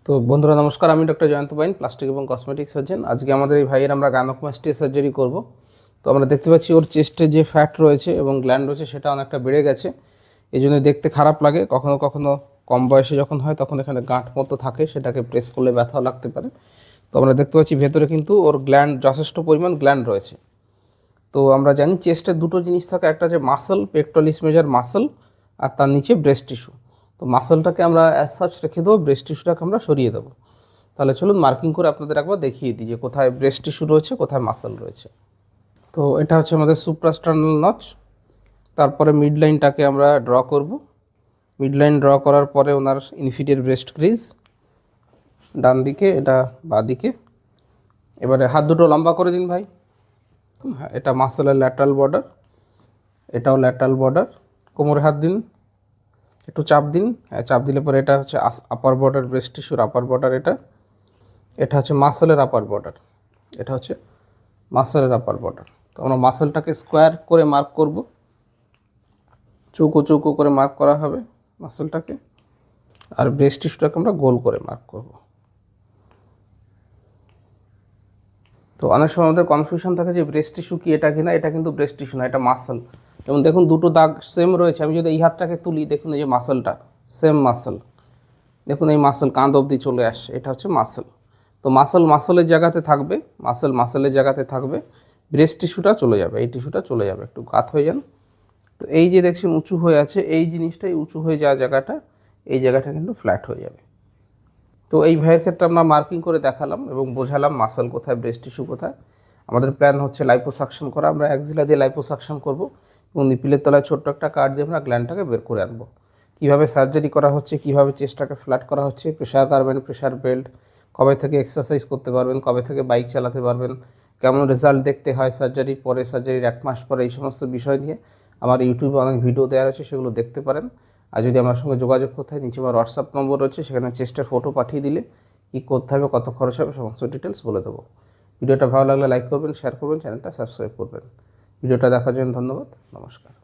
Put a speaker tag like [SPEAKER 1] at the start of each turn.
[SPEAKER 1] তো বন্ধুরা নমস্কার, আমি ডক্টর জয়ন্ত পাইন, প্লাস্টিক এবং কসমেটিক সার্জন। আজকে আমাদের এই ভাইয়ের আমরা গাইনোকোমাস্টি সার্জারি করব। তো আমরা দেখতে পাচ্ছি ওর চেস্টে যে ফ্যাট রয়েছে এবং গ্ল্যান্ড রয়েছে সেটা অনেকটা বেড়ে গেছে, এই জন্য দেখতে খারাপ লাগে। কখনো কখনো কম বয়সে যখন হয় তখন এখানে গাঁট মতো থাকে, সেটাকে প্রেস করলে ব্যথাও লাগতে পারে। তো আমরা দেখতে পাচ্ছি ভেতরে কিন্তু ওর গ্ল্যান্ড, যথেষ্ট পরিমাণ গ্ল্যান্ড রয়েছে। তো আমরা জানি চেস্টের দুটো জিনিস থাকে, একটা হচ্ছে মাসল, পেক্টোরালিস মেজর মাসল, আর তার নিচে ব্রেস্ট টিস্যু। তো মাসলটাকে আমরা অ্যাজ সাচ রেখে দেবো, ব্রেস্ট টিস্যুটাকে আমরা সরিয়ে দেবো। তাহলে চলুন মার্কিং করে আপনাদের একবার দেখিয়ে দিই যে কোথায় ব্রেস্ট টিস্যু রয়েছে, কোথায় মাসল রয়েছে। তো এটা হচ্ছে আমাদের সুপ্রাস্টার্নাল নচ। তারপরে মিড লাইনটাকে আমরা ড্র করব। মিড লাইন ড্র করার পরে ওনার ইনফিরিয়র ব্রেস্ট ক্রিজ ডান দিকে, এটা বাঁ দিকে। এবারে হাত দুটো লম্বা করে দিন ভাই। হ্যাঁ, এটা মাসলের ল্যাটারাল বর্ডার, এটাও ল্যাটারাল বর্ডার। কোমরে হাত দিন, একটু চাপ দিন। হ্যাঁ, চাপ দিলে পরে এটা হচ্ছে আপার বর্ডার, ব্রেস্ট টিস্যুর আপার বর্ডার। এটা হচ্ছে মাসলের আপার বর্ডার, এটা হচ্ছে মাসলের আপার বর্ডার। তো আমরা মাসলটাকে স্কোয়ার করে মার্ক করব, চৌকো চৌকো করে মার্ক করা হবে মাসলটাকে। আর ব্রেস্ট টিস্যুটাকে আমরা গোল করে মার্ক করব। তো অনেক সময় আমাদের কনফিউশন থাকে যে ব্রেস্ট টিস্যু কি, এটা কিনা। এটা কিন্তু ব্রেস্ট টিস্যু না, এটা মাসল। যেমন দেখুন দুটো দাগ সেম রয়েছে। আমি যদি এই হাতটাকে তুলি, দেখুন এই যে মাসলটা সেম মাসল, দেখুন এই মাসল কাঁধ অবধি চলে আসছে, এটা হচ্ছে মাসল। তো মাসল মাসলের জায়গাতে থাকবে, মাসল মাসলের জায়গাতে থাকবে, ব্রেস্ট টিস্যুটা চলে যাবে, এই টিস্যুটা চলে যাবে। একটু কাত হয়ে যান। তো এই যে দেখছেন উঁচু হয়ে আছে, এই জিনিসটাই উঁচু হয়ে যাওয়া জায়গাটা, এই জায়গাটা কিন্তু ফ্ল্যাট হয়ে যাবে। তো এই ভাইয়ের ক্ষেত্রে আমরা মার্কিং করে দেখালাম এবং বোঝালাম মাসল কোথায়, ব্রেস্ট টিস্যু কোথায়। আমাদের প্ল্যান হচ্ছে লাইপোসাকশন করা। আমরা অ্যাক্সিলা দিয়ে লাইপোসাকশন করব এবং নিপিলের তলায় ছোট্ট একটা কাট দিয়ে আমরা গ্ল্যান্ডটাকে বের করে আনবো। কীভাবে সার্জারি করা হচ্ছে, কীভাবে চেস্টটাকে ফ্ল্যাট করা হচ্ছে, প্রেশার কারবেন, প্রেশার বেল্ট, কবে থেকে এক্সারসাইজ করতে পারবেন, কবে থেকে বাইক চালাতে পারবেন, কেমন রেজাল্ট দেখতে হয় সার্জারির পরে, সার্জারির 1 মাস পরে, এই সমস্ত বিষয় নিয়ে আমার ইউটিউবে অনেক ভিডিও দেওয়া রয়েছে, সেগুলো দেখতে পারেন। আর যদি আমার সঙ্গে যোগাযোগ করতে হয়, নিচে আমার হোয়াটসঅ্যাপ নম্বর রয়েছে, সেখানে চেস্টের ফটো পাঠিয়ে দিলে কী করতে হবে, কত খরচ হবে, সমস্ত ডিটেলস বলে দেবো। ভিডিওটা ভালো লাগলে লাইক করবেন, শেয়ার করবেন, চ্যানেলটা সাবস্ক্রাইব করবেন। ভিডিওটা দেখার জন্য ধন্যবাদ, নমস্কার।